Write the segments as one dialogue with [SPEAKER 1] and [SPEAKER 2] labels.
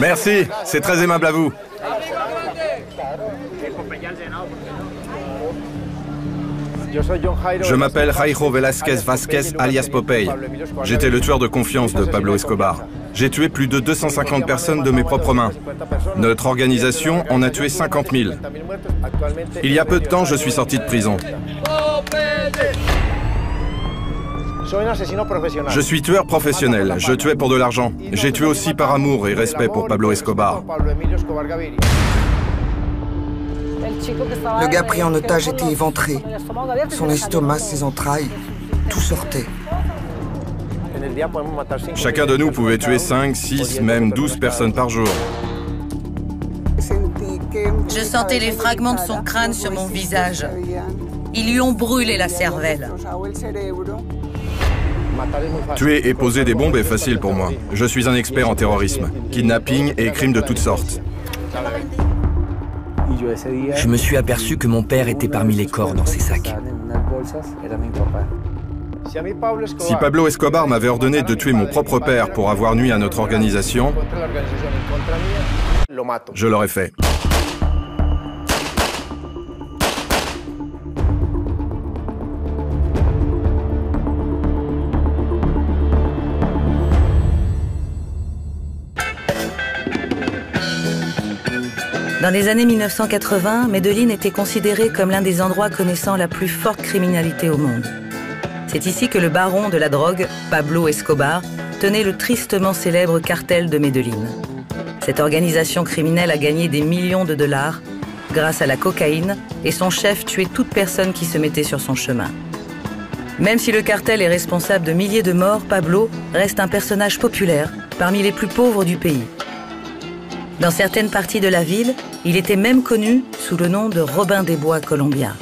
[SPEAKER 1] Merci, c'est très aimable à vous. Je m'appelle Jairo Velázquez Vázquez alias Popeye. J'étais le tueur de confiance de Pablo Escobar. J'ai tué plus de 250 personnes de mes propres mains. Notre organisation en a tué 50 000. Il y a peu de temps, je suis sorti de prison. Je suis tueur professionnel. Je tuais pour de l'argent. J'ai tué aussi par amour et respect pour Pablo Escobar.
[SPEAKER 2] Le gars pris en otage était éventré. Son estomac, ses entrailles, tout sortait.
[SPEAKER 1] Chacun de nous pouvait tuer 5, 6, même 12 personnes par jour.
[SPEAKER 3] Je sentais les fragments de son crâne sur mon visage. Ils lui ont brûlé la cervelle.
[SPEAKER 1] Tuer et poser des bombes est facile pour moi. Je suis un expert en terrorisme, kidnapping et crimes de toutes sortes.
[SPEAKER 4] Je me suis aperçu que mon père était parmi les corps dans ces sacs.
[SPEAKER 1] Si Pablo Escobar m'avait ordonné de tuer mon propre père pour avoir nui à notre organisation, je l'aurais fait.
[SPEAKER 3] Dans les années 1980, Medellín était considéré comme l'un des endroits connaissant la plus forte criminalité au monde. C'est ici que le baron de la drogue, Pablo Escobar, tenait le tristement célèbre cartel de Medellín. Cette organisation criminelle a gagné des millions de dollars grâce à la cocaïne et son chef tuait toute personne qui se mettait sur son chemin. Même si le cartel est responsable de milliers de morts, Pablo reste un personnage populaire parmi les plus pauvres du pays. Dans certaines parties de la ville, il était même connu sous le nom de Robin des Bois colombien.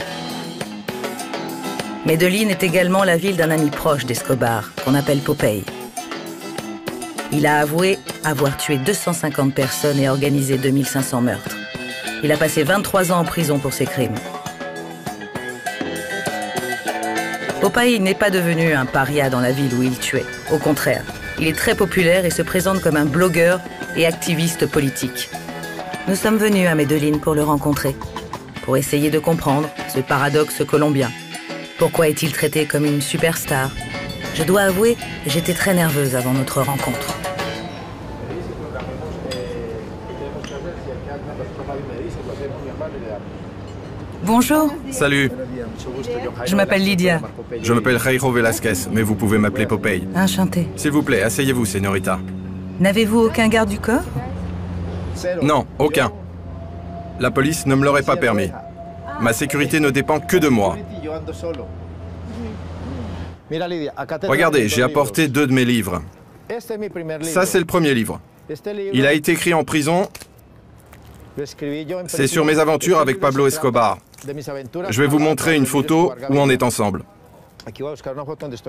[SPEAKER 3] Medellín est également la ville d'un ami proche d'Escobar, qu'on appelle Popeye. Il a avoué avoir tué 250 personnes et organisé 2500 meurtres. Il a passé 23 ans en prison pour ses crimes. Popeye n'est pas devenu un paria dans la ville où il tuait. Au contraire, il est très populaire et se présente comme un blogueur et activiste politique. Nous sommes venus à Medellín pour le rencontrer, pour essayer de comprendre ce paradoxe colombien. Pourquoi est-il traité comme une superstar? Je dois avouer, j'étais très nerveuse avant notre rencontre. Bonjour.
[SPEAKER 1] Salut,
[SPEAKER 3] Je m'appelle Lydia.
[SPEAKER 1] je m'appelle Jairo Velázquez, mais vous pouvez m'appeler Popeye.
[SPEAKER 3] Enchantée.
[SPEAKER 1] S'il vous plaît, asseyez-vous, señorita.
[SPEAKER 3] N'avez-vous aucun garde du corps?
[SPEAKER 1] Non, aucun. La police ne me l'aurait pas permis. Ma sécurité ne dépend que de moi. Regardez, j'ai apporté 2 de mes livres. Ça, c'est le premier livre. Il a été écrit en prison. C'est sur mes aventures avec Pablo Escobar. Je vais vous montrer une photo où on est ensemble.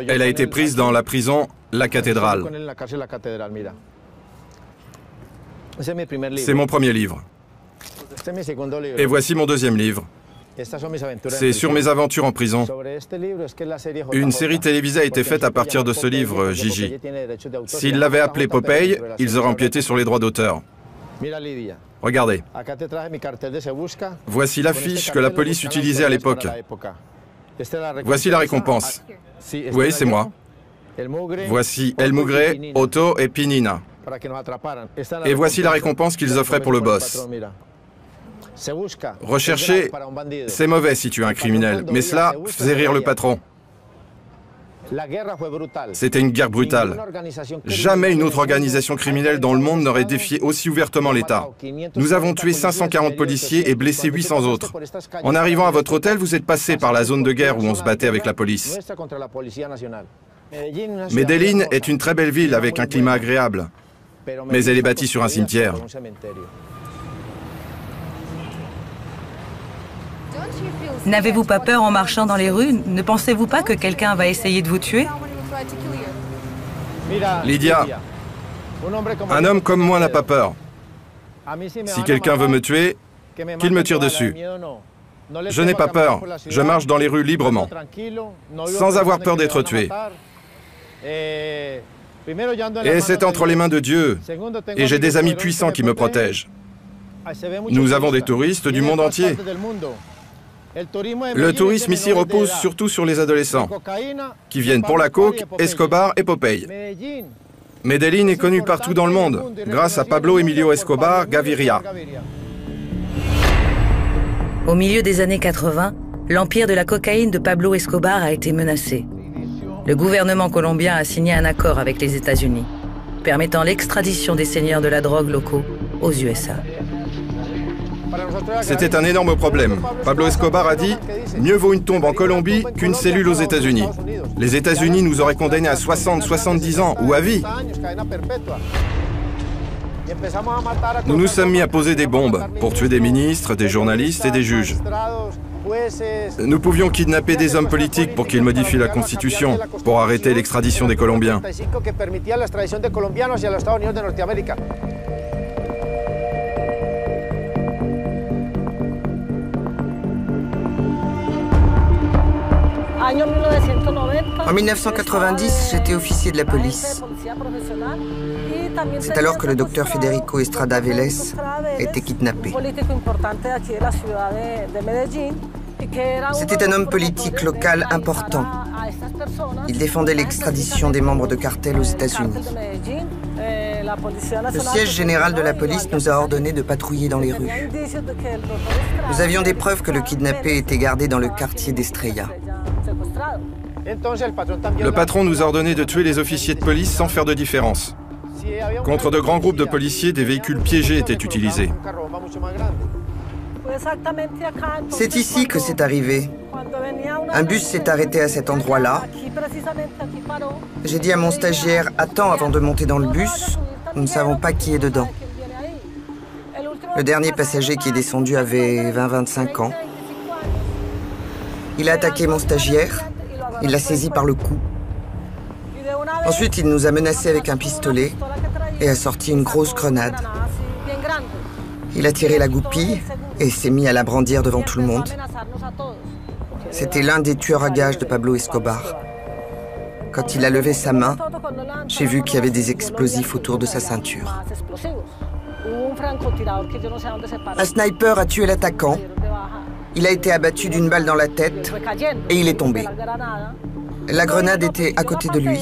[SPEAKER 1] Elle a été prise dans la prison La Cathédrale. C'est mon premier livre. Et voici mon deuxième livre. C'est sur mes aventures en prison. Une série télévisée a été faite à partir de ce livre, Gigi. S'ils l'avaient appelé Popeye, ils auraient empiété sur les droits d'auteur. Regardez. Voici l'affiche que la police utilisait à l'époque. Voici la récompense. Oui, c'est moi. Voici El Mugre, Otto et Pinina. Et voici la récompense qu'ils offraient pour le boss. Rechercher, c'est mauvais si tu es un criminel, mais cela faisait rire le patron. C'était une guerre brutale. Jamais une autre organisation criminelle dans le monde n'aurait défié aussi ouvertement l'État. Nous avons tué 540 policiers et blessé 800 autres. En arrivant à votre hôtel, vous êtes passé par la zone de guerre où on se battait avec la police. Medellín est une très belle ville avec un climat agréable, mais elle est bâtie sur un cimetière.
[SPEAKER 3] N'avez-vous pas peur en marchant dans les rues? Ne pensez-vous pas que quelqu'un va essayer de vous tuer?
[SPEAKER 1] Lydia, un homme comme moi n'a pas peur. Si quelqu'un veut me tuer, qu'il me tire dessus. Je n'ai pas peur. Je marche dans les rues librement, sans avoir peur d'être tué. Et c'est entre les mains de Dieu. Et j'ai des amis puissants qui me protègent. Nous avons des touristes du monde entier. Le tourisme ici repose surtout sur les adolescents, qui viennent pour la coke, Escobar et Popeye. Medellín est connu partout dans le monde, grâce à Pablo Emilio Escobar Gaviria.
[SPEAKER 3] Au milieu des années 80, l'empire de la cocaïne de Pablo Escobar a été menacé. Le gouvernement colombien a signé un accord avec les États-Unis, permettant l'extradition des seigneurs de la drogue locaux aux USA.
[SPEAKER 1] C'était un énorme problème. Pablo Escobar a dit « Mieux vaut une tombe en Colombie qu'une cellule aux États-Unis ». Les États-Unis nous auraient condamnés à 60, 70 ans ou à vie. Nous nous sommes mis à poser des bombes pour tuer des ministres, des journalistes et des juges. Nous pouvions kidnapper des hommes politiques pour qu'ils modifient la Constitution, pour arrêter l'extradition des Colombiens.
[SPEAKER 2] En 1990, j'étais officier de la police. C'est alors que le docteur Federico Estrada Vélez a été kidnappé. C'était un homme politique local important. Il défendait l'extradition des membres de cartels aux États-Unis. Le siège général de la police nous a ordonné de patrouiller dans les rues. Nous avions des preuves que le kidnappé était gardé dans le quartier d'Estrella.
[SPEAKER 1] Le patron nous a ordonné de tuer les officiers de police sans faire de différence. Contre de grands groupes de policiers, des véhicules piégés étaient utilisés.
[SPEAKER 2] C'est ici que c'est arrivé. Un bus s'est arrêté à cet endroit-là. J'ai dit à mon stagiaire « Attends avant de monter dans le bus, nous ne savons pas qui est dedans ». Le dernier passager qui est descendu avait 20-25 ans. Il a attaqué mon stagiaire, il l'a saisi par le cou. Ensuite, il nous a menacés avec un pistolet et a sorti une grosse grenade. Il a tiré la goupille et s'est mis à la brandir devant tout le monde. C'était l'un des tueurs à gages de Pablo Escobar. Quand il a levé sa main, j'ai vu qu'il y avait des explosifs autour de sa ceinture. Un sniper a tué l'attaquant. Il a été abattu d'une balle dans la tête et il est tombé. La grenade était à côté de lui.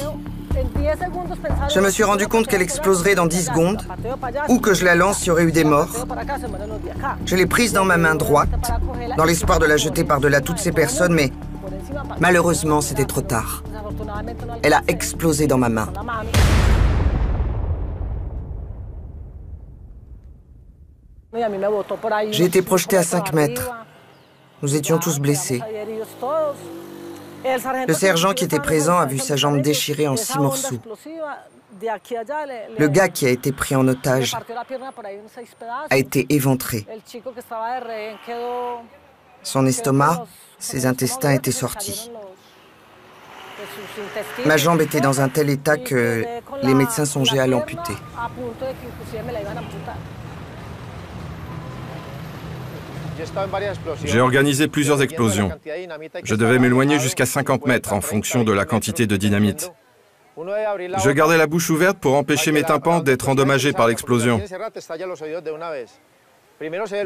[SPEAKER 2] Je me suis rendu compte qu'elle exploserait dans 10 secondes ou que je la lance, il y aurait eu des morts. Je l'ai prise dans ma main droite, dans l'espoir de la jeter par-delà toutes ces personnes, mais malheureusement, c'était trop tard. Elle a explosé dans ma main. J'ai été projeté à 5 mètres. Nous étions tous blessés. Le sergent qui était présent a vu sa jambe déchirée en 6 morceaux. Le gars qui a été pris en otage a été éventré. Son estomac, ses intestins étaient sortis. Ma jambe était dans un tel état que les médecins songeaient à l'amputer.
[SPEAKER 1] J'ai organisé plusieurs explosions. Je devais m'éloigner jusqu'à 50 mètres en fonction de la quantité de dynamite. Je gardais la bouche ouverte pour empêcher mes tympans d'être endommagés par l'explosion.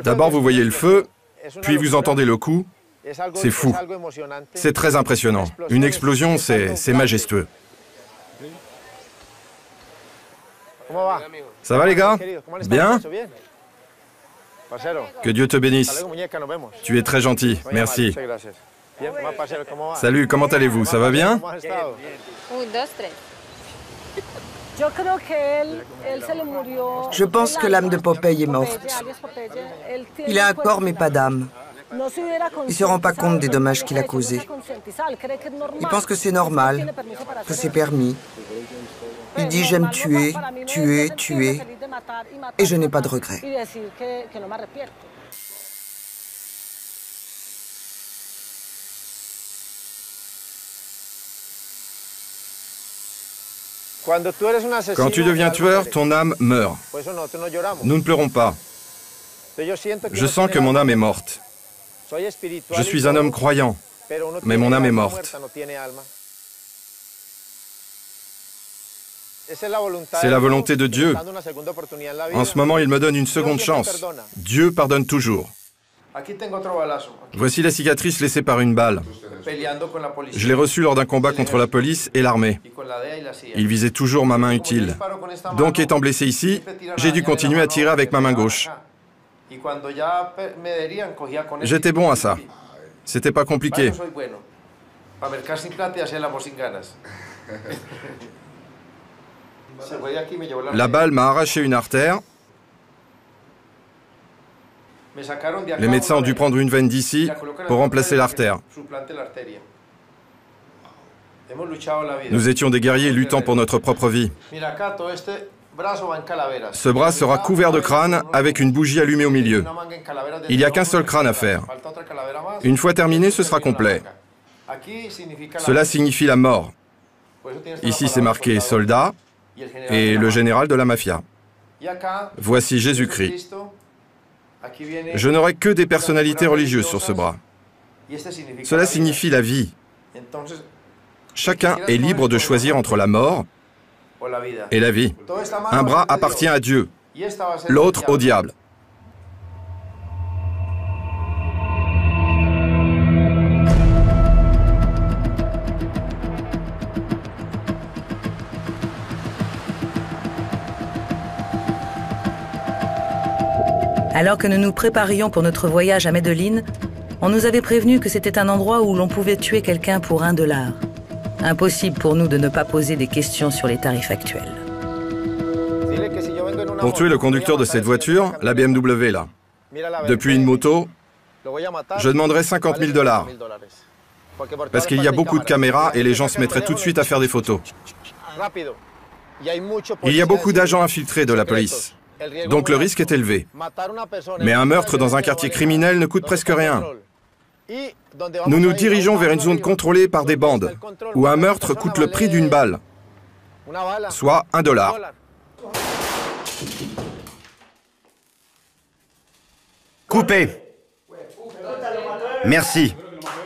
[SPEAKER 1] D'abord, vous voyez le feu, puis vous entendez le coup. C'est fou. C'est très impressionnant. Une explosion, c'est majestueux. Ça va les gars? Bien? Que Dieu te bénisse. Tu es très gentil, merci. Salut, comment allez-vous? Ça va bien?
[SPEAKER 2] Je pense que l'âme de Popeye est morte. Il a un corps mais pas d'âme. Il ne se rend pas compte des dommages qu'il a causés. Il pense que c'est normal, que c'est permis. Il dit « j'aime tuer, tuer, tuer, et je n'ai pas de regrets ».
[SPEAKER 1] Quand tu deviens tueur, ton âme meurt. Nous ne pleurons pas. Je sens que mon âme est morte. Je suis un homme croyant, mais mon âme est morte. C'est la volonté de Dieu. En ce moment, il me donne une seconde chance. Dieu pardonne toujours. Voici la cicatrice laissée par une balle. Je l'ai reçue lors d'un combat contre la police et l'armée. Il visait toujours ma main utile. Donc, étant blessé ici, j'ai dû continuer à tirer avec ma main gauche. J'étais bon à ça. C'était pas compliqué. La balle m'a arraché une artère. Les médecins ont dû prendre une veine d'ici pour remplacer l'artère. Nous étions des guerriers luttant pour notre propre vie. Ce bras sera couvert de crâne avec une bougie allumée au milieu. Il n'y a qu'un seul crâne à faire. Une fois terminé, ce sera complet. Cela signifie la mort. Ici, c'est marqué soldat et le général de la mafia. Voici Jésus-Christ. Je n'aurai que des personnalités religieuses sur ce bras. Cela signifie la vie. Chacun est libre de choisir entre la mort et la vie. Un bras appartient à Dieu, l'autre au diable.
[SPEAKER 3] Alors que nous nous préparions pour notre voyage à Medellín, on nous avait prévenu que c'était un endroit où l'on pouvait tuer quelqu'un pour $1. Impossible pour nous de ne pas poser des questions sur les tarifs actuels.
[SPEAKER 1] Pour tuer le conducteur de cette voiture, la BMW là, depuis une moto, je demanderais $50 000. Parce qu'il y a beaucoup de caméras et les gens se mettraient tout de suite à faire des photos. Il y a beaucoup d'agents infiltrés de la police. Donc le risque est élevé. Mais un meurtre dans un quartier criminel ne coûte presque rien. Nous nous dirigeons vers une zone contrôlée par des bandes, où un meurtre coûte le prix d'une balle, soit $1.
[SPEAKER 5] Coupé. Merci.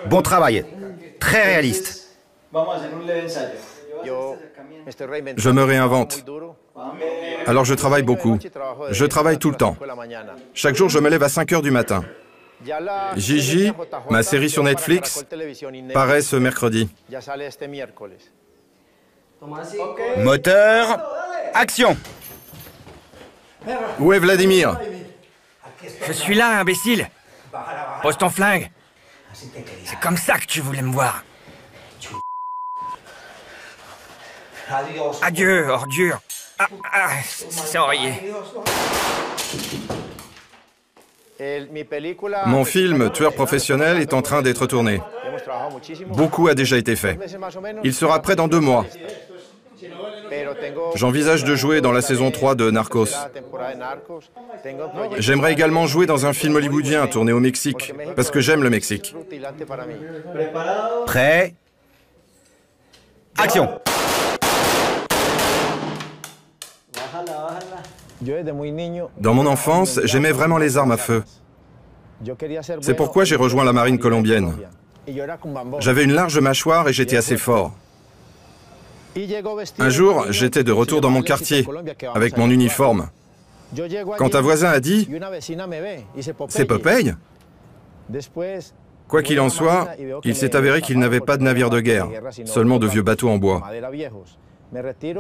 [SPEAKER 5] Bon travail. Très réaliste.
[SPEAKER 1] Je me réinvente. Alors je travaille beaucoup. Je travaille tout le temps. Chaque jour, je me lève à 5 heures du matin. Gigi, ma série sur Netflix, paraît ce mercredi.
[SPEAKER 5] Moteur. Action.
[SPEAKER 1] Où est Vladimir?
[SPEAKER 4] Je suis là, imbécile. Pose ton flingue. C'est comme ça que tu voulais me voir. Adieu, ordure. C'est enrayé.
[SPEAKER 1] Mon film Tueur professionnel est en train d'être tourné. Beaucoup a déjà été fait. Il sera prêt dans 2 mois. J'envisage de jouer dans la saison 3 de Narcos. J'aimerais également jouer dans un film hollywoodien tourné au Mexique, parce que j'aime le Mexique.
[SPEAKER 5] Prêt. Action.
[SPEAKER 1] Dans mon enfance, j'aimais vraiment les armes à feu. C'est pourquoi j'ai rejoint la marine colombienne. J'avais une large mâchoire et j'étais assez fort. Un jour, j'étais de retour dans mon quartier, avec mon uniforme. Quand un voisin a dit « C'est Popeye ?» Quoi qu'il en soit, il s'est avéré qu'il n'avait pas de navire de guerre, seulement de vieux bateaux en bois.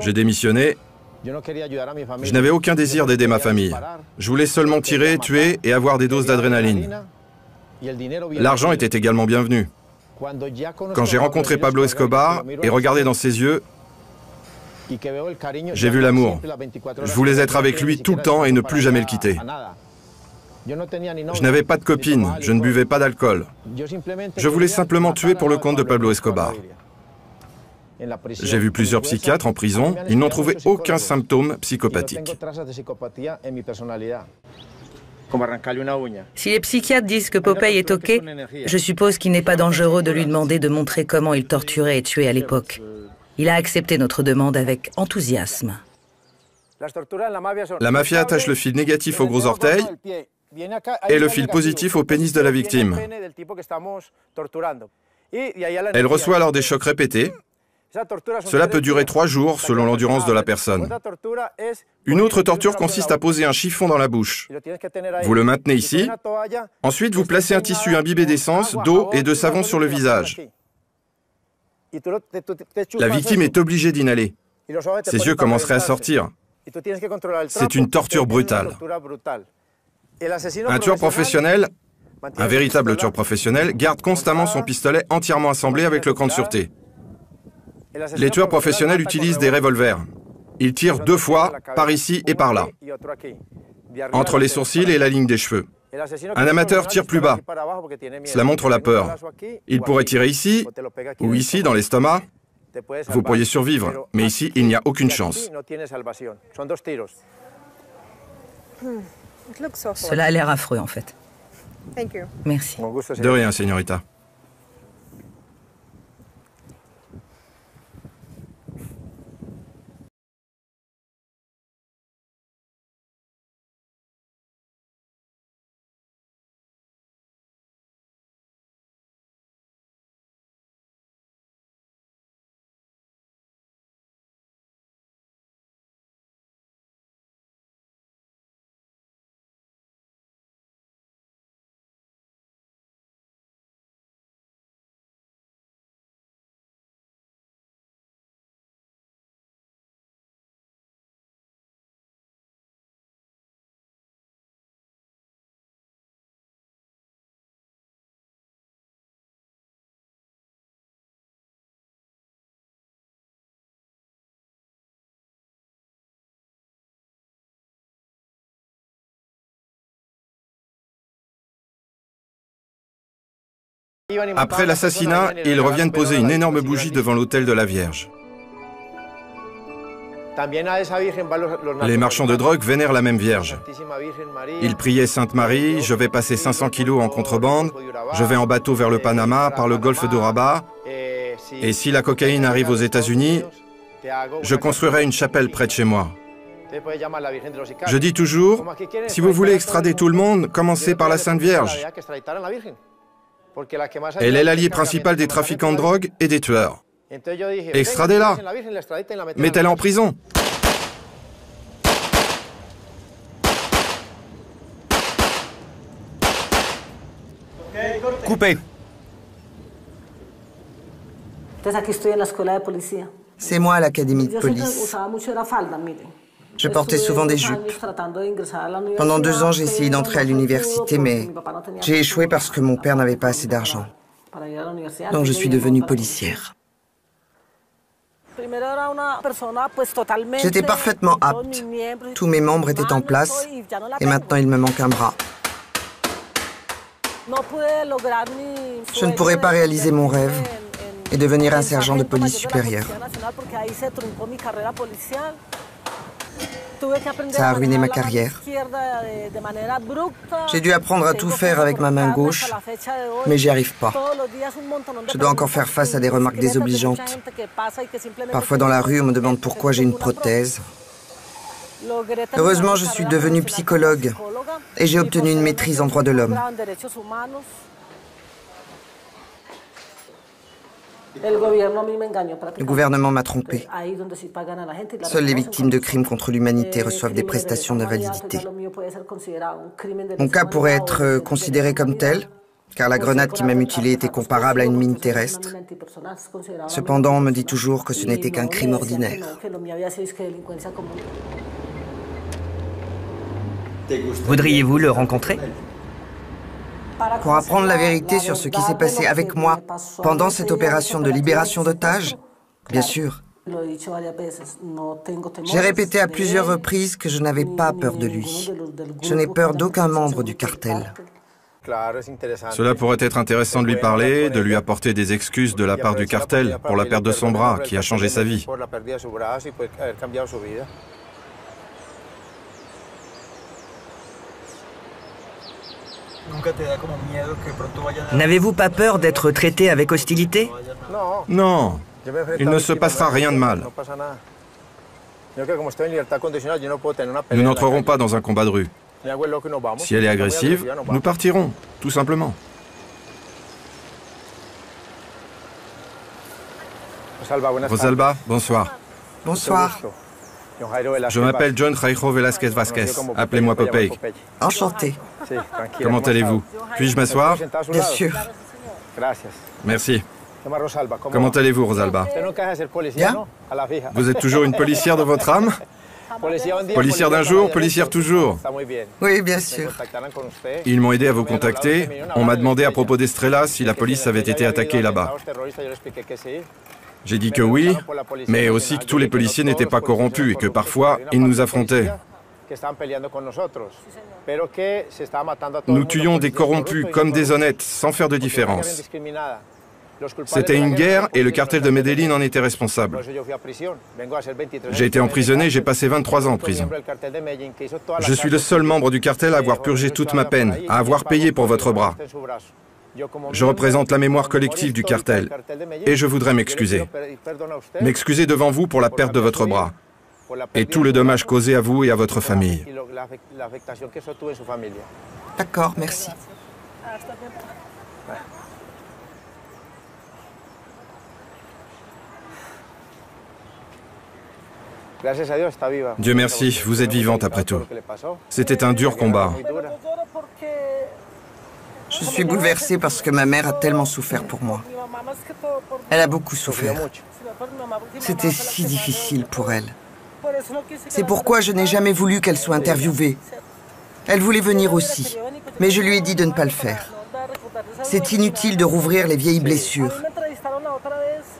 [SPEAKER 1] J'ai démissionné. Je n'avais aucun désir d'aider ma famille. Je voulais seulement tirer, tuer et avoir des doses d'adrénaline. L'argent était également bienvenu. Quand j'ai rencontré Pablo Escobar et regardé dans ses yeux, j'ai vu l'amour. Je voulais être avec lui tout le temps et ne plus jamais le quitter. Je n'avais pas de copine, je ne buvais pas d'alcool. Je voulais simplement tuer pour le compte de Pablo Escobar. J'ai vu plusieurs psychiatres en prison, ils n'ont trouvé aucun symptôme psychopathique.
[SPEAKER 3] Si les psychiatres disent que Popeye est OK, je suppose qu'il n'est pas dangereux de lui demander de montrer comment il torturait et tuait à l'époque. Il a accepté notre demande avec enthousiasme.
[SPEAKER 1] La mafia attache le fil négatif au gros orteil et le fil positif au pénis de la victime. Elle reçoit alors des chocs répétés Cela peut durer 3 jours selon l'endurance de la personne. Une autre torture consiste à poser un chiffon dans la bouche. Vous le maintenez ici. Ensuite, vous placez un tissu imbibé d'essence, d'eau et de savon sur le visage. La victime est obligée d'inhaler. Ses yeux commenceraient à sortir. C'est une torture brutale. Un tueur professionnel, un véritable tueur professionnel, garde constamment son pistolet entièrement assemblé avec le cran de sûreté. Les tueurs professionnels utilisent des revolvers. Ils tirent 2 fois, par ici et par là, entre les sourcils et la ligne des cheveux. Un amateur tire plus bas. Cela montre la peur. Il pourrait tirer ici, ou ici, dans l'estomac. Vous pourriez survivre, mais ici, il n'y a aucune chance.
[SPEAKER 3] Cela a l'air affreux, en fait. Merci.
[SPEAKER 1] De rien, señorita. Après l'assassinat, ils reviennent poser une énorme bougie devant l'autel de la Vierge. Les marchands de drogue vénèrent la même Vierge. Ils priaient Sainte Marie, je vais passer 500 kilos en contrebande, je vais en bateau vers le Panama, par le golfe d'Urabá, et si la cocaïne arrive aux États-Unis, je construirai une chapelle près de chez moi. Je dis toujours, si vous voulez extrader tout le monde, commencez par la Sainte Vierge. Elle est l'allié principal des trafiquants de drogue et des tueurs. Extradez-la. Mettez-la en prison.
[SPEAKER 5] Coupez.
[SPEAKER 2] C'est moi à l'académie de police. Je portais souvent des jupes. Pendant 2 ans, j'ai essayé d'entrer à l'université, mais j'ai échoué parce que mon père n'avait pas assez d'argent. Donc je suis devenue policière. J'étais parfaitement apte. Tous mes membres étaient en place et maintenant il me manque un bras. Je ne pourrais pas réaliser mon rêve et devenir un sergent de police supérieur. Ça a ruiné ma carrière. J'ai dû apprendre à tout faire avec ma main gauche, mais j'y arrive pas. Je dois encore faire face à des remarques désobligeantes. Parfois dans la rue, on me demande pourquoi j'ai une prothèse. Heureusement, je suis devenue psychologue et j'ai obtenu une maîtrise en droits de l'homme. Le gouvernement m'a trompé. Seules les victimes de crimes contre l'humanité reçoivent des prestations d'invalidité. Mon cas pourrait être considéré comme tel, car la grenade qui m'a mutilé était comparable à une mine terrestre. Cependant, on me dit toujours que ce n'était qu'un crime ordinaire.
[SPEAKER 4] Voudriez-vous le rencontrer ?
[SPEAKER 2] Pour apprendre la vérité sur ce qui s'est passé avec moi pendant cette opération de libération d'otages, bien sûr. J'ai répété à plusieurs reprises que je n'avais pas peur de lui. Je n'ai peur d'aucun membre du cartel.
[SPEAKER 1] Cela pourrait être intéressant de lui parler, de lui apporter des excuses de la part du cartel pour la perte de son bras qui a changé sa vie.
[SPEAKER 4] N'avez-vous pas peur d'être traité avec hostilité ?
[SPEAKER 1] Non, il ne se passera rien de mal. Nous n'entrerons pas dans un combat de rue. Si elle est agressive, nous partirons, tout simplement. Rosalba, bonsoir.
[SPEAKER 2] Bonsoir.
[SPEAKER 1] Je m'appelle John Jairo Velázquez Vázquez. Appelez-moi Popeye.
[SPEAKER 2] Enchanté.
[SPEAKER 1] Comment allez-vous? Puis-je m'asseoir?
[SPEAKER 2] Bien sûr.
[SPEAKER 1] Merci. Comment allez-vous, Rosalba?
[SPEAKER 2] Bien.
[SPEAKER 1] Vous êtes toujours une policière de votre âme? Policière d'un jour, policière toujours.
[SPEAKER 2] Oui, bien sûr.
[SPEAKER 1] Ils m'ont aidé à vous contacter. On m'a demandé à propos d'Estrella si la police avait été attaquée là-bas. J'ai dit que oui, mais aussi que tous les policiers n'étaient pas corrompus et que parfois, ils nous affrontaient. Nous tuions des corrompus comme des honnêtes, sans faire de différence. C'était une guerre et le cartel de Medellín en était responsable. J'ai été emprisonné, j'ai passé 23 ans en prison. Je suis le seul membre du cartel à avoir purgé toute ma peine, à avoir payé pour votre bras. Je représente la mémoire collective du cartel et je voudrais m'excuser. M'excuser devant vous pour la perte de votre bras et tout le dommage causé à vous et à votre famille.
[SPEAKER 2] D'accord, merci.
[SPEAKER 1] Dieu merci, vous êtes vivante après tout. C'était un dur combat.
[SPEAKER 2] Je suis bouleversée parce que ma mère a tellement souffert pour moi. Elle a beaucoup souffert. C'était si difficile pour elle. C'est pourquoi je n'ai jamais voulu qu'elle soit interviewée. Elle voulait venir aussi, mais je lui ai dit de ne pas le faire. C'est inutile de rouvrir les vieilles blessures.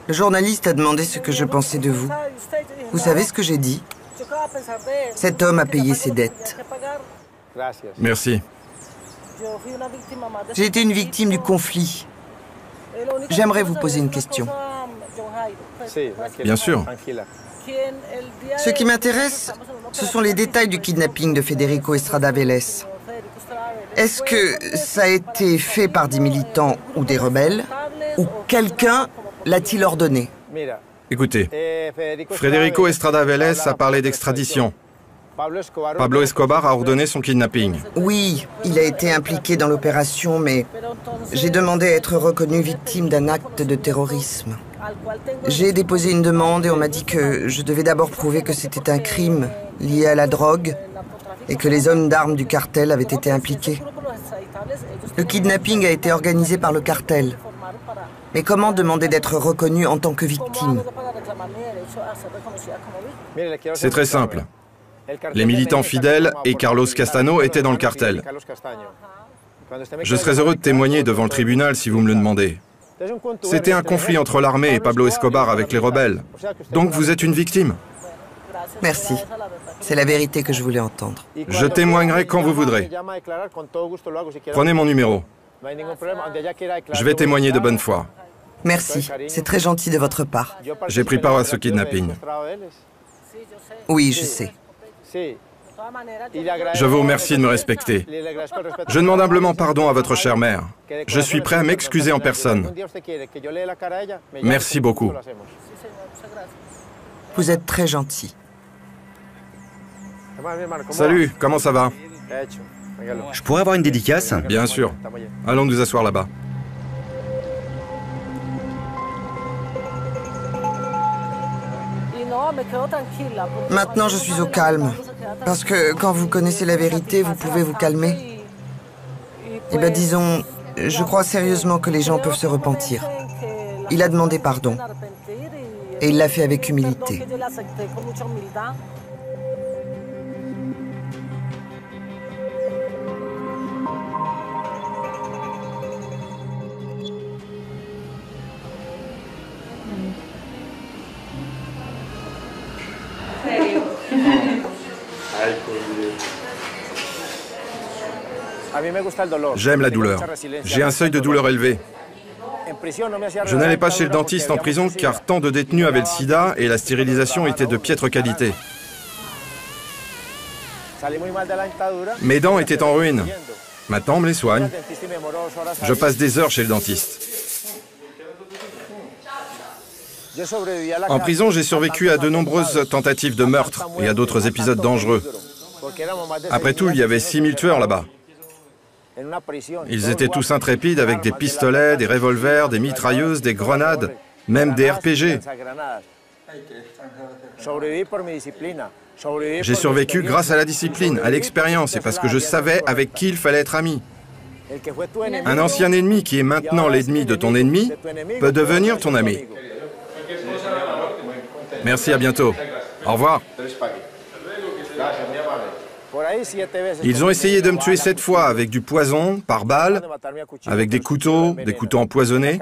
[SPEAKER 2] Le journaliste a demandé ce que je pensais de vous. Vous savez ce que j'ai dit? Cet homme a payé ses dettes.
[SPEAKER 1] Merci.
[SPEAKER 2] J'ai été une victime du conflit. J'aimerais vous poser une question.
[SPEAKER 1] Bien sûr.
[SPEAKER 2] Ce qui m'intéresse, ce sont les détails du kidnapping de Federico Estrada Vélez. Est-ce que ça a été fait par des militants ou des rebelles? Ou quelqu'un l'a-t-il ordonné?
[SPEAKER 1] Écoutez, Federico Estrada Vélez a parlé d'extradition. Pablo Escobar a ordonné son kidnapping.
[SPEAKER 2] Oui, il a été impliqué dans l'opération, mais j'ai demandé à être reconnu victime d'un acte de terrorisme. J'ai déposé une demande et on m'a dit que je devais d'abord prouver que c'était un crime lié à la drogue et que les hommes d'armes du cartel avaient été impliqués. Le kidnapping a été organisé par le cartel. Mais comment demander d'être reconnu en tant que victime?
[SPEAKER 1] C'est très simple. Les militants fidèles et Carlos Castano étaient dans le cartel. Je serais heureux de témoigner devant le tribunal si vous me le demandez. C'était un conflit entre l'armée et Pablo Escobar avec les rebelles. Donc vous êtes une victime.
[SPEAKER 2] Merci. C'est la vérité que je voulais entendre.
[SPEAKER 1] Je témoignerai quand vous voudrez. Prenez mon numéro. Je vais témoigner de bonne foi.
[SPEAKER 2] Merci. C'est très gentil de votre part.
[SPEAKER 1] J'ai pris part à ce kidnapping.
[SPEAKER 2] Oui, je sais.
[SPEAKER 1] Je vous remercie de me respecter. Je demande humblement pardon à votre chère mère. Je suis prêt à m'excuser en personne. Merci beaucoup.
[SPEAKER 2] Vous êtes très gentil.
[SPEAKER 1] Salut, comment ça va?
[SPEAKER 5] Je pourrais avoir une dédicace?
[SPEAKER 1] Bien sûr. Allons nous asseoir là-bas.
[SPEAKER 2] Maintenant, je suis au calme. Parce que quand vous connaissez la vérité, vous pouvez vous calmer. Eh bien, disons, je crois sérieusement que les gens peuvent se repentir. Il a demandé pardon. Et il l'a fait avec humilité.
[SPEAKER 1] J'aime la douleur. J'ai un seuil de douleur élevé. Je n'allais pas chez le dentiste en prison car tant de détenus avaient le sida et la stérilisation était de piètre qualité. Mes dents étaient en ruine. Maintenant, on me les soigne. Je passe des heures chez le dentiste. En prison, j'ai survécu à de nombreuses tentatives de meurtre et à d'autres épisodes dangereux. Après tout, il y avait 6000 tueurs là-bas. Ils étaient tous intrépides avec des pistolets, des revolvers, des mitrailleuses, des grenades. même des RPG. J'ai survécu grâce à la discipline, à l'expérience et parce que je savais avec qui il fallait être ami. Un ancien ennemi qui est maintenant l'ennemi de ton ennemi peut devenir ton ami. Merci, à bientôt. Au revoir. Ils ont essayé de me tuer 7 fois avec du poison, par balle, avec des couteaux empoisonnés.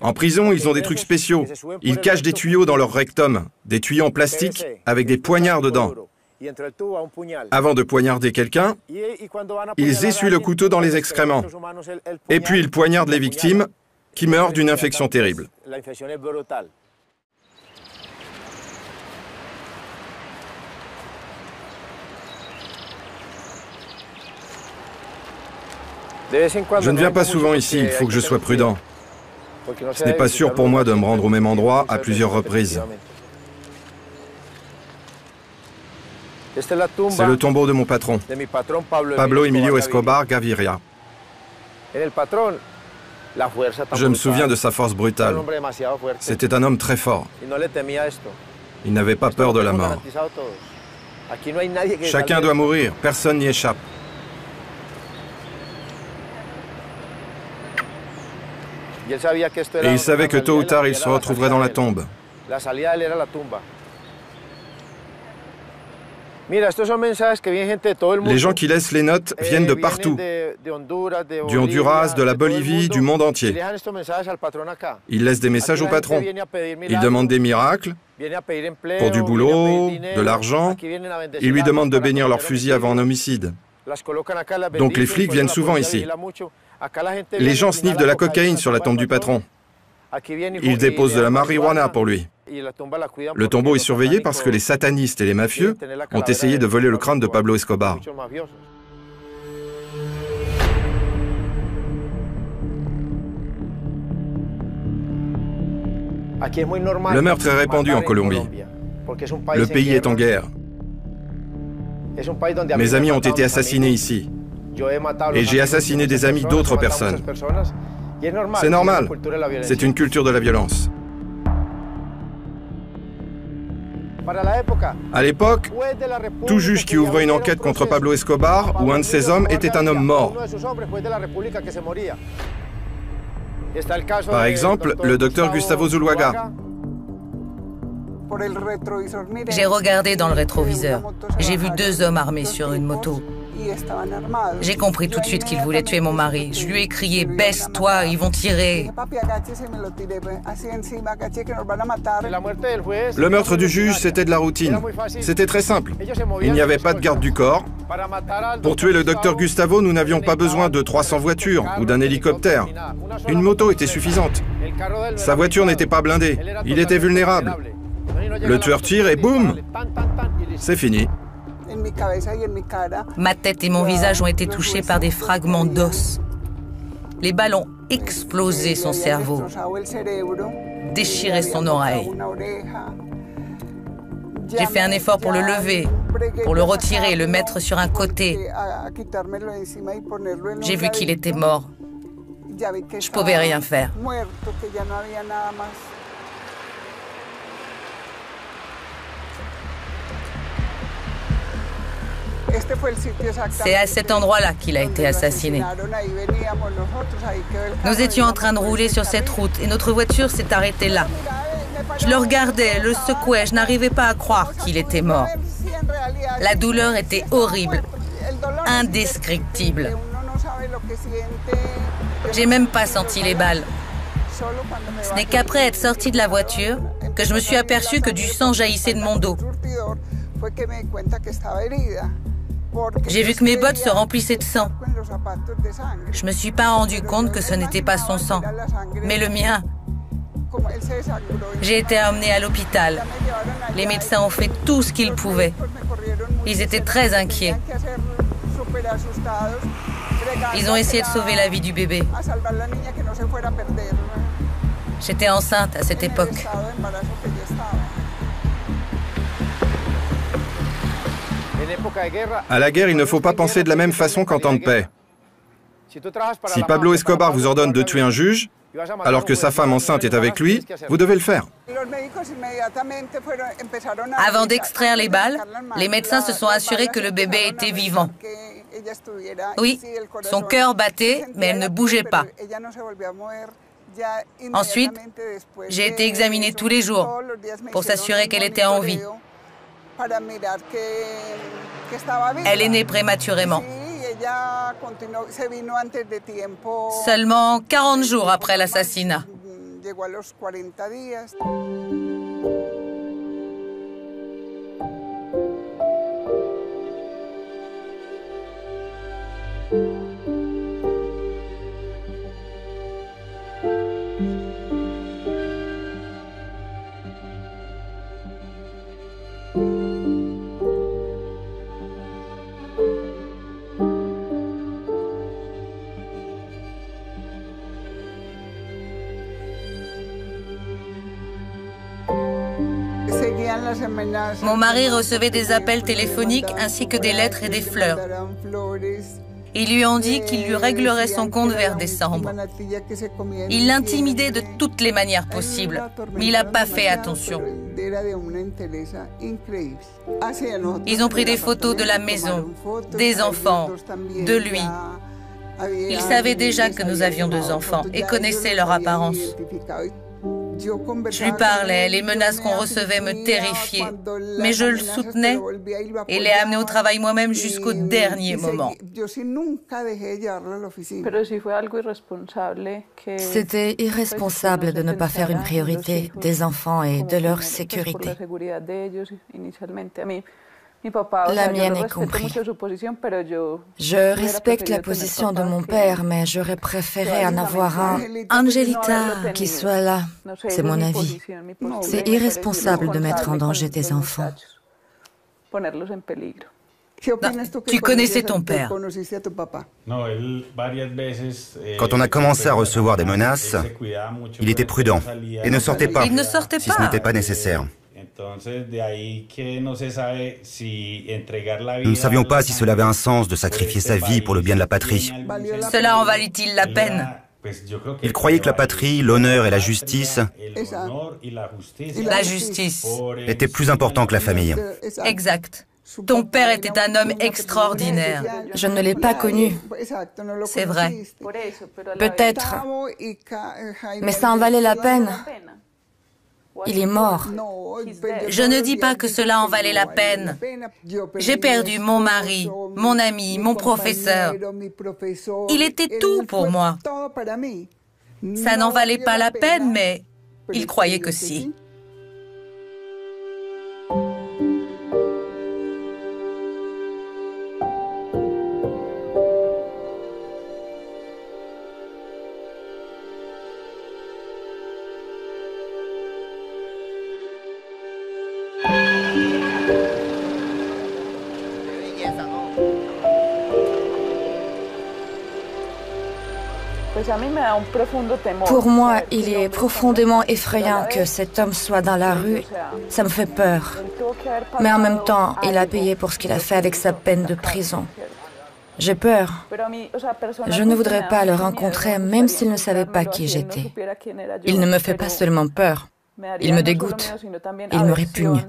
[SPEAKER 1] En prison, ils ont des trucs spéciaux. Ils cachent des tuyaux dans leur rectum, des tuyaux en plastique avec des poignards dedans. Avant de poignarder quelqu'un, ils essuient le couteau dans les excréments. Et puis ils poignardent les victimes qui meurent d'une infection terrible. Je ne viens pas souvent ici, il faut que je sois prudent. Ce n'est pas sûr pour moi de me rendre au même endroit à plusieurs reprises. C'est le tombeau de mon patron, Pablo Emilio Escobar Gaviria. Je me souviens de sa force brutale. C'était un homme très fort. Il n'avait pas peur de la mort. Chacun doit mourir, personne n'y échappe. Et il savait que tôt ou tard, il se retrouverait dans la tombe. Les gens qui laissent les notes viennent de partout, du Honduras, de la Bolivie, du monde entier. Ils laissent des messages au patron. Ils demandent des miracles, pour du boulot, de l'argent. Ils lui demandent de bénir leur fusil avant un homicide. Donc les flics viennent souvent ici. Les gens sniffent de la cocaïne sur la tombe du patron. Ils déposent de la marijuana pour lui. Le tombeau est surveillé parce que les satanistes et les mafieux ont essayé de voler le crâne de Pablo Escobar. Le meurtre est répandu en Colombie. Le pays est en guerre. Mes amis ont été assassinés ici. Et j'ai assassiné des amis d'autres personnes. C'est normal. C'est une culture de la violence. À l'époque, tout juge qui ouvrait une enquête contre Pablo Escobar ou un de ses hommes était un homme mort. Par exemple, le docteur Gustavo Zuluaga.
[SPEAKER 3] J'ai regardé dans le rétroviseur. J'ai vu 2 hommes armés sur une moto. J'ai compris tout de suite qu'ils voulaient tuer mon mari. Je lui ai crié « Baisse-toi, ils vont tirer !»
[SPEAKER 1] Le meurtre du juge, c'était de la routine. C'était très simple. Il n'y avait pas de garde du corps. Pour tuer le docteur Gustavo, nous n'avions pas besoin de 300 voitures ou d'un hélicoptère. Une moto était suffisante. Sa voiture n'était pas blindée. Il était vulnérable. Le tueur tire et boum, c'est fini.
[SPEAKER 3] Ma tête et mon visage ont été touchés par des fragments d'os. Les balles ont explosé son cerveau, déchiré son oreille. J'ai fait un effort pour le lever, pour le retirer et le mettre sur un côté. J'ai vu qu'il était mort. Je ne pouvais rien faire. C'est à cet endroit-là qu'il a été assassiné. Nous étions en train de rouler sur cette route et notre voiture s'est arrêtée là. Je le regardais, le secouais, je n'arrivais pas à croire qu'il était mort. La douleur était horrible, indescriptible. J'ai même pas senti les balles. Ce n'est qu'après être sortie de la voiture que je me suis aperçue que du sang jaillissait de mon dos. J'ai vu que mes bottes se remplissaient de sang. Je ne me suis pas rendu compte que ce n'était pas son sang, mais le mien. J'ai été emmenée à l'hôpital. Les médecins ont fait tout ce qu'ils pouvaient. Ils étaient très inquiets. Ils ont essayé de sauver la vie du bébé. J'étais enceinte à cette époque.
[SPEAKER 1] À la guerre, il ne faut pas penser de la même façon qu'en temps de paix. Si Pablo Escobar vous ordonne de tuer un juge, alors que sa femme enceinte est avec lui, vous devez le faire.
[SPEAKER 3] Avant d'extraire les balles, les médecins se sont assurés que le bébé était vivant. Oui, son cœur battait, mais elle ne bougeait pas. Ensuite, j'ai été examinée tous les jours pour s'assurer qu'elle était en vie. Elle est née prématurément. Seulement 40 jours après l'assassinat. Mon mari recevait des appels téléphoniques ainsi que des lettres et des fleurs. Ils lui ont dit qu'il lui réglerait son compte vers décembre. Ils l'intimidaient de toutes les manières possibles, mais il n'a pas fait attention. Ils ont pris des photos de la maison, des enfants, de lui. Ils savaient déjà que nous avions 2 enfants et connaissaient leur apparence. Je lui parlais, les menaces qu'on recevait me terrifiaient, mais je le soutenais et l'ai amené au travail moi-même jusqu'au dernier moment.
[SPEAKER 6] C'était irresponsable de ne pas faire une priorité des enfants et de leur sécurité. La mienne est comprise. Je respecte la position de mon père, mais j'aurais préféré en avoir un. Angelita, qui soit là, c'est mon avis. C'est irresponsable de mettre en danger tes enfants.
[SPEAKER 3] Tu connaissais ton père.
[SPEAKER 5] Quand on a commencé à recevoir des menaces, il était prudent et ne sortait pas,
[SPEAKER 3] Il ne sortait
[SPEAKER 5] si ce
[SPEAKER 3] pas.
[SPEAKER 5] n'était pas nécessaire. Nous ne savions pas si cela avait un sens de sacrifier sa vie pour le bien de la patrie.
[SPEAKER 3] Cela en valait-il la peine?
[SPEAKER 5] Il croyait que la patrie, l'honneur et la justice
[SPEAKER 3] La justice.
[SPEAKER 5] étaient plus importants que la famille.
[SPEAKER 3] Exact. Ton père était un homme extraordinaire.
[SPEAKER 6] Je ne l'ai pas connu.
[SPEAKER 3] C'est vrai.
[SPEAKER 6] Peut-être, mais ça en valait la peine. Il est mort.
[SPEAKER 3] Je ne dis pas que cela en valait la peine. J'ai perdu mon mari, mon ami, mon professeur. Il était tout pour moi. Ça n'en valait pas la peine, mais il croyait que si.
[SPEAKER 6] Pour moi, il est profondément effrayant que cet homme soit dans la rue. Ça me fait peur. Mais en même temps, il a payé pour ce qu'il a fait avec sa peine de prison. J'ai peur. Je ne voudrais pas le rencontrer, même s'il ne savait pas qui j'étais. Il ne me fait pas seulement peur. Il me dégoûte. Il me répugne.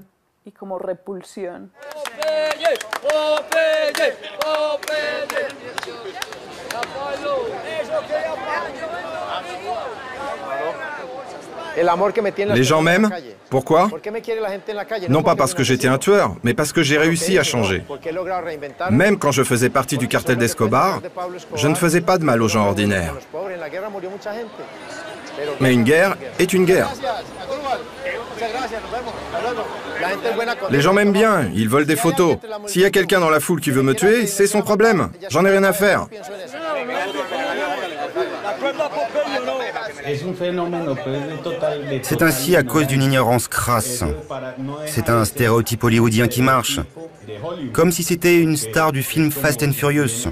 [SPEAKER 1] Les gens m'aiment. Pourquoi? Non pas parce que j'étais un tueur, mais parce que j'ai réussi à changer. Même quand je faisais partie du cartel d'Escobar, je ne faisais pas de mal aux gens ordinaires. Mais une guerre est une guerre. Les gens m'aiment bien, ils veulent des photos. S'il y a quelqu'un dans la foule qui veut me tuer, c'est son problème. J'en ai rien à faire.
[SPEAKER 5] C'est ainsi à cause d'une ignorance crasse. C'est un stéréotype hollywoodien qui marche. Comme si c'était une star du film Fast and Furious.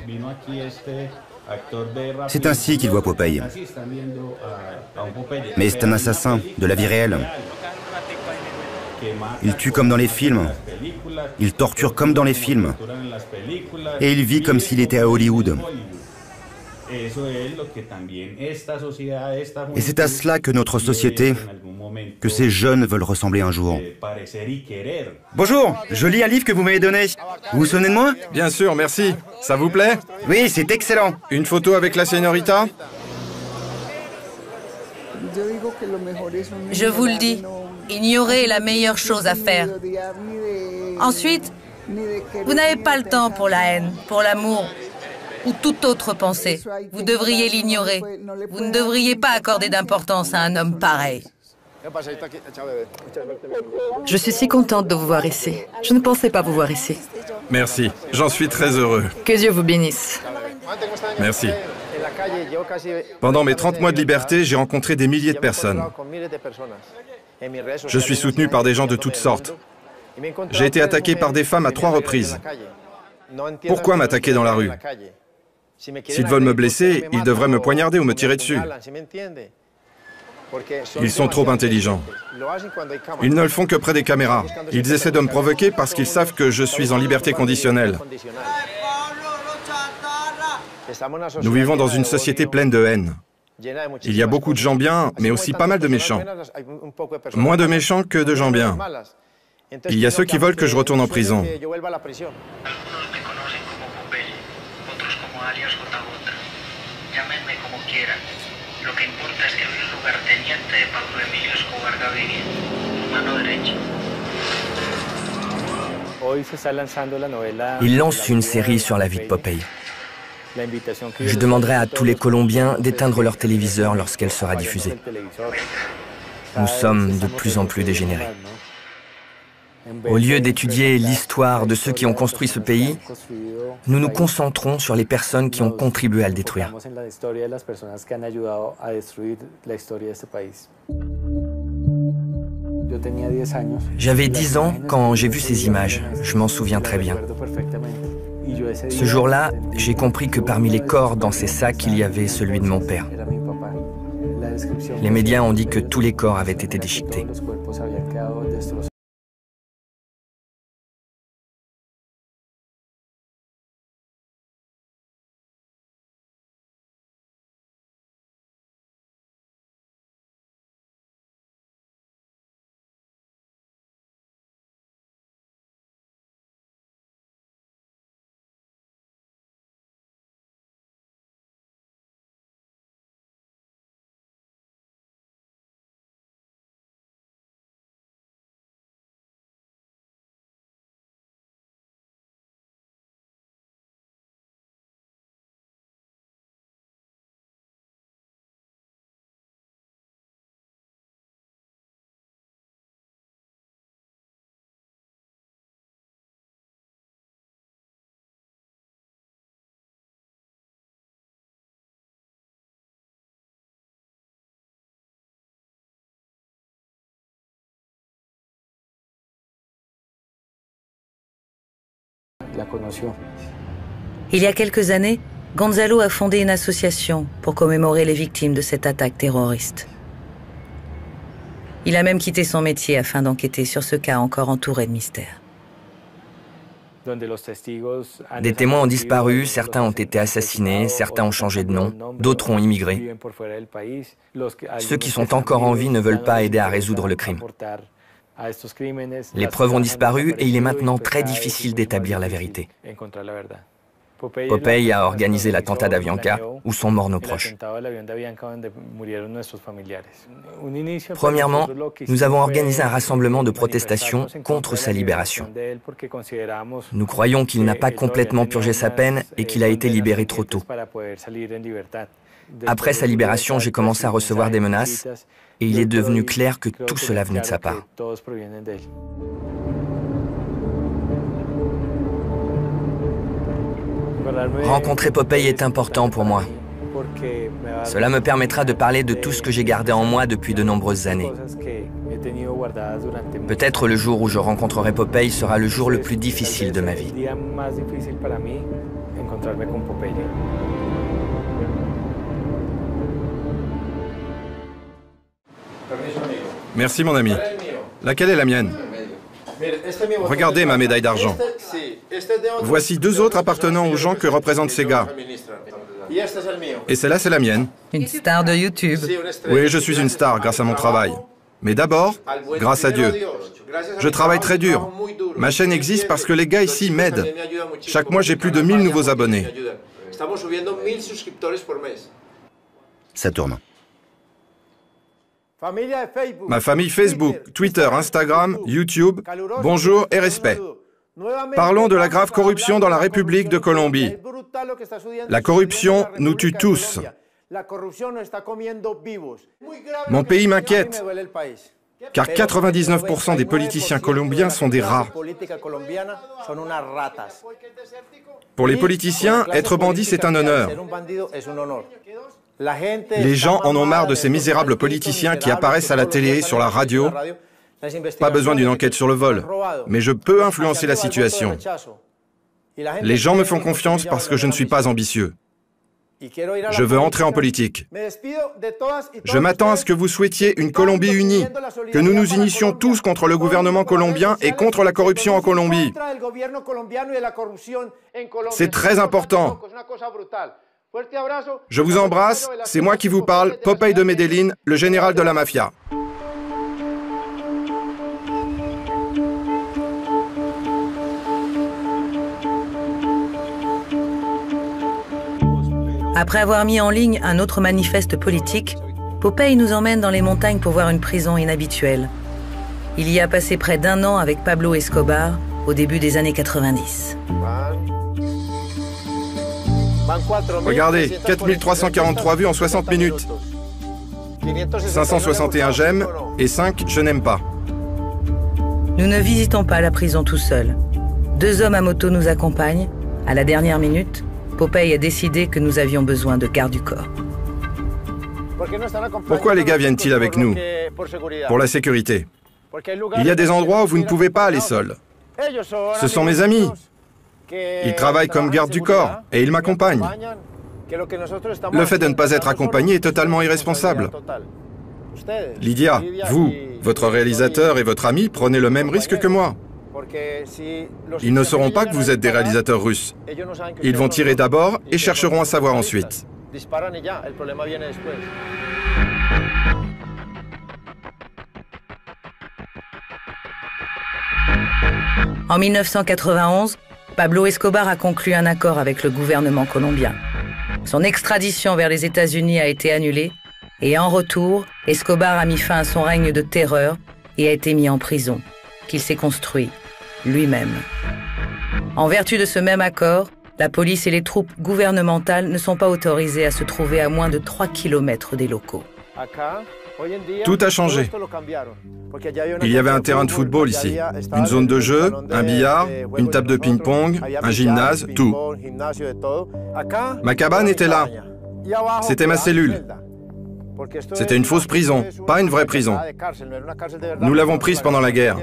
[SPEAKER 5] C'est ainsi qu'il voit Popeye. Mais c'est un assassin de la vie réelle. Il tue comme dans les films. Il torture comme dans les films. Et il vit comme s'il était à Hollywood. Et c'est à cela que notre société, que ces jeunes veulent ressembler un jour. Bonjour, je lis un livre que vous m'avez donné. Vous vous souvenez de moi?
[SPEAKER 1] Bien sûr, merci. Ça vous plaît?
[SPEAKER 5] Oui, c'est excellent.
[SPEAKER 1] Une photo avec la señorita?
[SPEAKER 3] Je vous le dis, ignorer est la meilleure chose à faire. Ensuite, vous n'avez pas le temps pour la haine, pour l'amour ou toute autre pensée. Vous devriez l'ignorer. Vous ne devriez pas accorder d'importance à un homme pareil.
[SPEAKER 7] Je suis si contente de vous voir ici. Je ne pensais pas vous voir ici.
[SPEAKER 1] Merci, j'en suis très heureux.
[SPEAKER 7] Que Dieu vous bénisse.
[SPEAKER 1] Merci. Pendant mes 30 mois de liberté, j'ai rencontré des milliers de personnes. Je suis soutenu par des gens de toutes sortes. J'ai été attaqué par des femmes à 3 reprises. Pourquoi m'attaquer dans la rue? S'ils veulent me blesser, ils devraient me poignarder ou me tirer dessus. Ils sont trop intelligents. Ils ne le font que près des caméras. Ils essaient de me provoquer parce qu'ils savent que je suis en liberté conditionnelle. Nous vivons dans une société pleine de haine. Il y a beaucoup de gens bien, mais aussi pas mal de méchants. Moins de méchants que de gens bien. Il y a ceux qui veulent que je retourne en prison.
[SPEAKER 4] Il lance une série sur la vie de Popeye. Je demanderai à tous les Colombiens d'éteindre leur téléviseur lorsqu'elle sera diffusée. Nous sommes de plus en plus dégénérés. Au lieu d'étudier l'histoire de ceux qui ont construit ce pays, nous nous concentrons sur les personnes qui ont contribué à le détruire. J'avais 10 ans quand j'ai vu ces images, je m'en souviens très bien. Ce jour-là, j'ai compris que parmi les corps dans ces sacs, il y avait celui de mon père. Les médias ont dit que tous les corps avaient été déchiquetés.
[SPEAKER 3] Il y a quelques années, Gonzalo a fondé une association pour commémorer les victimes de cette attaque terroriste. Il a même quitté son métier afin d'enquêter sur ce cas encore entouré de mystères.
[SPEAKER 4] Des témoins ont disparu, certains ont été assassinés, certains ont changé de nom, d'autres ont immigré. Ceux qui sont encore en vie ne veulent pas aider à résoudre le crime. Les preuves ont disparu et il est maintenant très difficile d'établir la vérité. Popeye a organisé l'attentat d'Avianca où sont morts nos proches. Premièrement, nous avons organisé un rassemblement de protestation contre sa libération. Nous croyons qu'il n'a pas complètement purgé sa peine et qu'il a été libéré trop tôt. Après sa libération, j'ai commencé à recevoir des menaces et il est devenu clair que tout cela venait de sa part. Rencontrer Popeye est important pour moi. Cela me permettra de parler de tout ce que j'ai gardé en moi depuis de nombreuses années. Peut-être le jour où je rencontrerai Popeye sera le jour le plus difficile de ma vie.
[SPEAKER 1] Merci mon ami. Laquelle est la mienne? Regardez ma médaille d'argent. Voici 2 autres appartenant aux gens que représentent ces gars. Et celle-là, c'est la mienne.
[SPEAKER 3] Une star de YouTube.
[SPEAKER 1] Oui, je suis une star grâce à mon travail. Mais d'abord, grâce à Dieu. Je travaille très dur. Ma chaîne existe parce que les gars ici m'aident. Chaque mois, j'ai plus de 1000 nouveaux abonnés.
[SPEAKER 5] Ça tourne.
[SPEAKER 1] Ma famille Facebook, Twitter, Instagram, YouTube, bonjour et respect. Parlons de la grave corruption dans la République de Colombie. La corruption nous tue tous. Mon pays m'inquiète, car 99% des politiciens colombiens sont des rats. Pour les politiciens, être bandit, c'est un honneur. Les gens en ont marre de ces misérables politiciens qui apparaissent à la télé, sur la radio. Pas besoin d'une enquête sur le vol, mais je peux influencer la situation. Les gens me font confiance parce que je ne suis pas ambitieux. Je veux entrer en politique. Je m'attends à ce que vous souhaitiez une Colombie unie, que nous nous initions tous contre le gouvernement colombien et contre la corruption en Colombie. C'est très important. Je vous embrasse, c'est moi qui vous parle, Popeye de Medellín, le général de la mafia.
[SPEAKER 3] Après avoir mis en ligne un autre manifeste politique, Popeye nous emmène dans les montagnes pour voir une prison inhabituelle. Il y a passé près d'1 an avec Pablo Escobar, au début des années 90.
[SPEAKER 1] Regardez, 4343 vues en 60 minutes. 561 j'aime et 5 je n'aime pas.
[SPEAKER 3] Nous ne visitons pas la prison tout seuls. 2 hommes à moto nous accompagnent. À la dernière minute, Popeye a décidé que nous avions besoin de garde du corps.
[SPEAKER 1] Pourquoi les gars viennent-ils avec nous? Pour la sécurité. Il y a des endroits où vous ne pouvez pas aller seul. Ce sont mes amis. Ils travaillent comme garde du corps et ils m'accompagnent. Le fait de ne pas être accompagné est totalement irresponsable. Lydia, vous, votre réalisateur et votre ami prenez le même risque que moi. Ils ne sauront pas que vous êtes des réalisateurs russes. Ils vont tirer d'abord et chercheront à savoir ensuite.
[SPEAKER 3] En 1991, Pablo Escobar a conclu un accord avec le gouvernement colombien. Son extradition vers les États-Unis a été annulée et en retour, Escobar a mis fin à son règne de terreur et a été mis en prison, qu'il s'est construit lui-même. En vertu de ce même accord, la police et les troupes gouvernementales ne sont pas autorisées à se trouver à moins de 3 km des locaux.
[SPEAKER 1] Tout a changé. Il y avait un terrain de football ici, une zone de jeu, un billard, une table de ping-pong, un gymnase, tout. Ma cabane était là. C'était ma cellule. C'était une fausse prison, pas une vraie prison. Nous l'avons prise pendant la guerre.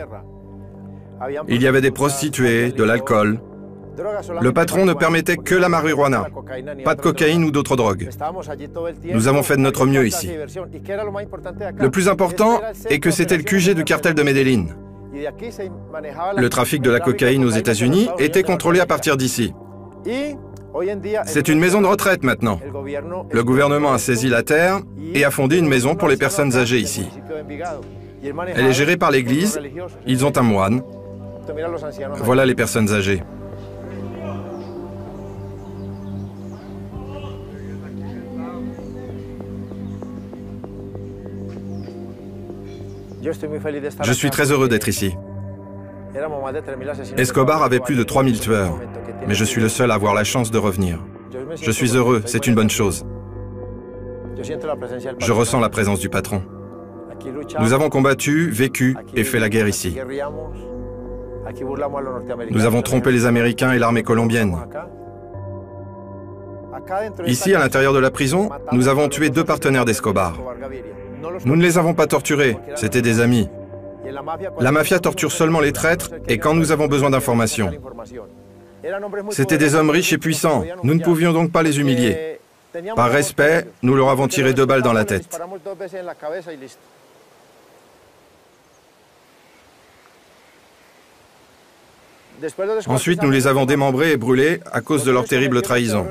[SPEAKER 1] Il y avait des prostituées, de l'alcool. Le patron ne permettait que la marijuana, pas de cocaïne ou d'autres drogues. Nous avons fait de notre mieux ici. Le plus important est que c'était le QG du cartel de Medellín. Le trafic de la cocaïne aux États-Unis était contrôlé à partir d'ici. C'est une maison de retraite maintenant. Le gouvernement a saisi la terre et a fondé une maison pour les personnes âgées ici. Elle est gérée par l'église, ils ont un moine. Voilà les personnes âgées. Je suis très heureux d'être ici. Escobar avait plus de 3000 tueurs, mais je suis le seul à avoir la chance de revenir. Je suis heureux, c'est une bonne chose. Je ressens la présence du patron. Nous avons combattu, vécu et fait la guerre ici. Nous avons trompé les Américains et l'armée colombienne. Ici, à l'intérieur de la prison, nous avons tué 2 partenaires d'Escobar. Nous ne les avons pas torturés, c'étaient des amis. La mafia torture seulement les traîtres et quand nous avons besoin d'informations. C'étaient des hommes riches et puissants, nous ne pouvions donc pas les humilier. Par respect, nous leur avons tiré 2 balles dans la tête. Ensuite, nous les avons démembrés et brûlés à cause de leur terrible trahison.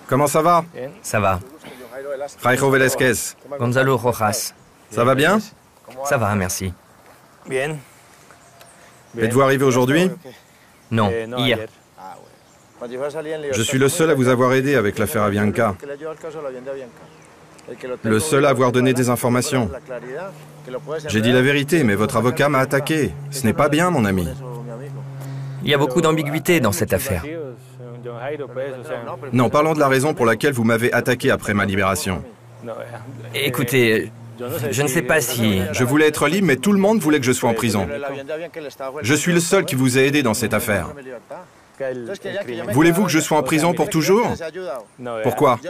[SPEAKER 1] Comment ça va?
[SPEAKER 4] Ça va.
[SPEAKER 1] Jairo Velázquez.
[SPEAKER 4] Gonzalo Rojas.
[SPEAKER 1] Ça va bien?
[SPEAKER 4] Ça va, merci.
[SPEAKER 1] Êtes-vous arrivé aujourd'hui?
[SPEAKER 4] Non, hier.
[SPEAKER 1] Je suis le seul à vous avoir aidé avec l'affaire Avianca. Le seul à avoir donné des informations. J'ai dit la vérité, mais votre avocat m'a attaqué. Ce n'est pas bien, mon ami.
[SPEAKER 4] Il y a beaucoup d'ambiguïté dans cette affaire.
[SPEAKER 1] Non, parlons de la raison pour laquelle vous m'avez attaqué après ma libération.
[SPEAKER 4] Écoutez, je ne sais pas si...
[SPEAKER 1] Je voulais être libre, mais tout le monde voulait que je sois en prison. Je suis le seul qui vous a aidé dans cette affaire. Voulez-vous que je sois en prison pour toujours? Pourquoi?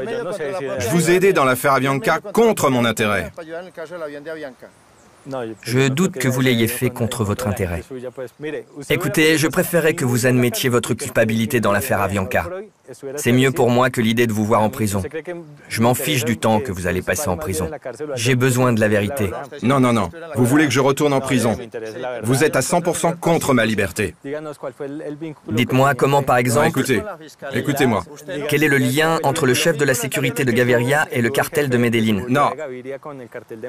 [SPEAKER 1] Je vous ai aidé dans l'affaire Avianca contre mon intérêt.
[SPEAKER 4] Je doute que vous l'ayez fait contre votre intérêt. Écoutez, je préférais que vous admettiez votre culpabilité dans l'affaire Avianca. C'est mieux pour moi que l'idée de vous voir en prison. Je m'en fiche du temps que vous allez passer en prison. J'ai besoin de la vérité.
[SPEAKER 1] Non, non, non. Vous voulez que je retourne en prison. Vous êtes à 100% contre ma liberté.
[SPEAKER 4] Dites-moi comment, par exemple...
[SPEAKER 1] Écoutez-moi.
[SPEAKER 4] Quel est le lien entre le chef de la sécurité de Gaviria et le cartel de Medellín?
[SPEAKER 1] Non.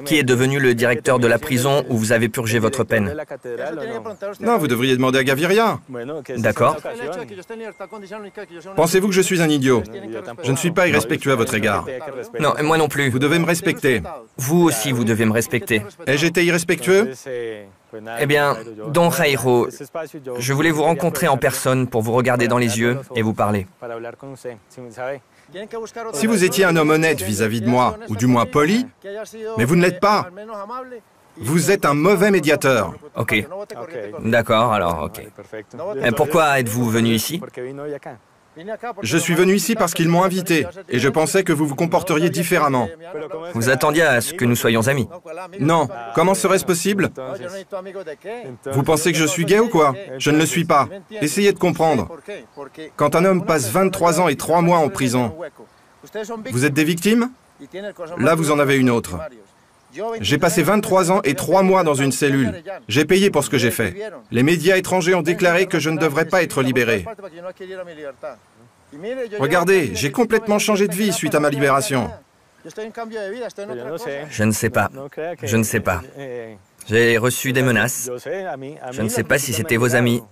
[SPEAKER 4] Qui est devenu le directeur de la prison où vous avez purgé votre peine?
[SPEAKER 1] Non, vous devriez demander à Gaviria.
[SPEAKER 4] D'accord.
[SPEAKER 1] Pensez-vous que je suis un idiot? Je ne suis pas irrespectueux à votre égard.
[SPEAKER 4] Non, moi non plus.
[SPEAKER 1] Vous devez me respecter.
[SPEAKER 4] Vous aussi, vous devez me respecter.
[SPEAKER 1] Ai-je été irrespectueux?
[SPEAKER 4] Eh bien, Don Jairo, je voulais vous rencontrer en personne pour vous regarder dans les yeux et vous parler.
[SPEAKER 1] Si vous étiez un homme honnête vis-à-vis de moi, ou du moins poli, mais vous ne l'êtes pas. Vous êtes un mauvais médiateur.
[SPEAKER 4] Ok. D'accord, alors, ok. Et pourquoi êtes-vous venu ici?
[SPEAKER 1] Je suis venu ici parce qu'ils m'ont invité, et je pensais que vous vous comporteriez différemment.
[SPEAKER 4] Vous attendiez à ce que nous soyons amis?
[SPEAKER 1] Non. Comment serait-ce possible? Vous pensez que je suis gay ou quoi? Je ne le suis pas. Essayez de comprendre. Quand un homme passe 23 ans et 3 mois en prison, vous êtes des victimes? Là, vous en avez une autre. J'ai passé 23 ans et 3 mois dans une cellule. J'ai payé pour ce que j'ai fait. Les médias étrangers ont déclaré que je ne devrais pas être libéré. Regardez, j'ai complètement changé de vie suite à ma libération.
[SPEAKER 4] Je ne sais pas. Je ne sais pas. J'ai reçu des menaces. Je ne sais pas si c'était vos amis.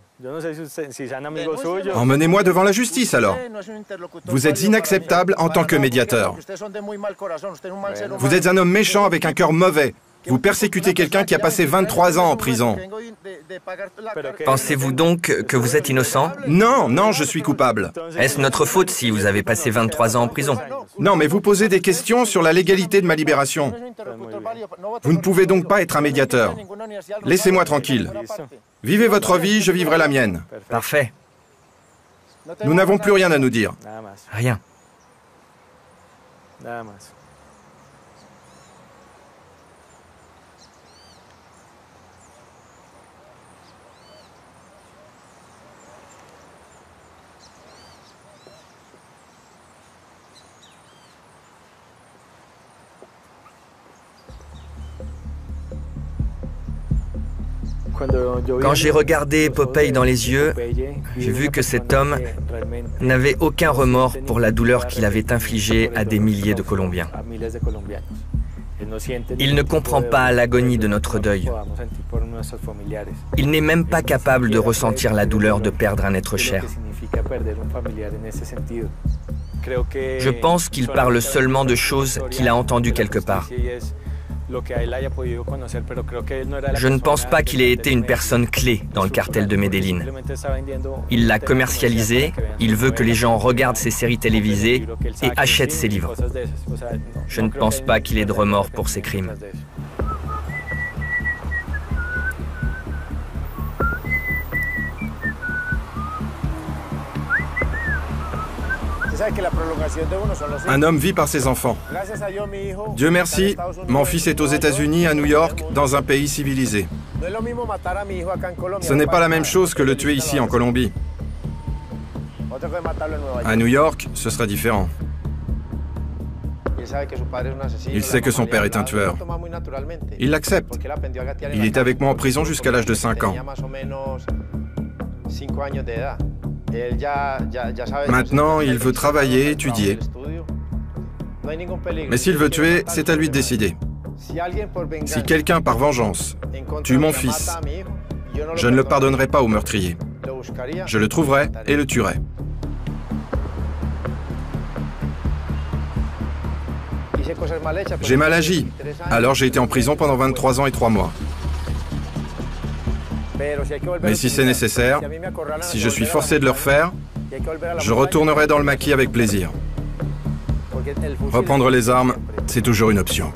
[SPEAKER 1] Emmenez-moi devant la justice alors. Vous êtes inacceptable en tant que médiateur. Vous êtes un homme méchant avec un cœur mauvais. Vous persécutez quelqu'un qui a passé 23 ans en prison.
[SPEAKER 4] Pensez-vous donc que vous êtes innocent?
[SPEAKER 1] Non, non, je suis coupable.
[SPEAKER 4] Est-ce notre faute si vous avez passé 23 ans en prison?
[SPEAKER 1] Non, mais vous posez des questions sur la légalité de ma libération. Vous ne pouvez donc pas être un médiateur. Laissez-moi tranquille. Vivez votre vie, je vivrai la mienne.
[SPEAKER 4] Parfait.
[SPEAKER 1] Nous n'avons plus rien à nous dire.
[SPEAKER 4] Rien. Quand j'ai regardé Popeye dans les yeux, j'ai vu que cet homme n'avait aucun remords pour la douleur qu'il avait infligée à des milliers de Colombiens. Il ne comprend pas l'agonie de notre deuil. Il n'est même pas capable de ressentir la douleur de perdre un être cher. Je pense qu'il parle seulement de choses qu'il a entendues quelque part. Je ne pense pas qu'il ait été une personne clé dans le cartel de Medellín. Il l'a commercialisé, il veut que les gens regardent ses séries télévisées et achètent ses livres. Je ne pense pas qu'il ait de remords pour ses crimes.
[SPEAKER 1] Un homme vit par ses enfants. Dieu merci, mon fils est aux États-Unis, à New York, dans un pays civilisé. Ce n'est pas la même chose que le tuer ici en Colombie. À New York, ce sera différent. Il sait que son père est un tueur. Il l'accepte. Il était avec moi en prison jusqu'à l'âge de 5 ans. Maintenant, il veut travailler, étudier. Mais s'il veut tuer, c'est à lui de décider. Si quelqu'un, par vengeance, tue mon fils, je ne le pardonnerai pas au meurtrier. Je le trouverai et le tuerai. J'ai mal agi, alors j'ai été en prison pendant 23 ans et 3 mois. Mais si c'est nécessaire, si je suis forcé de le refaire, je retournerai dans le maquis avec plaisir. Reprendre les armes, c'est toujours une option.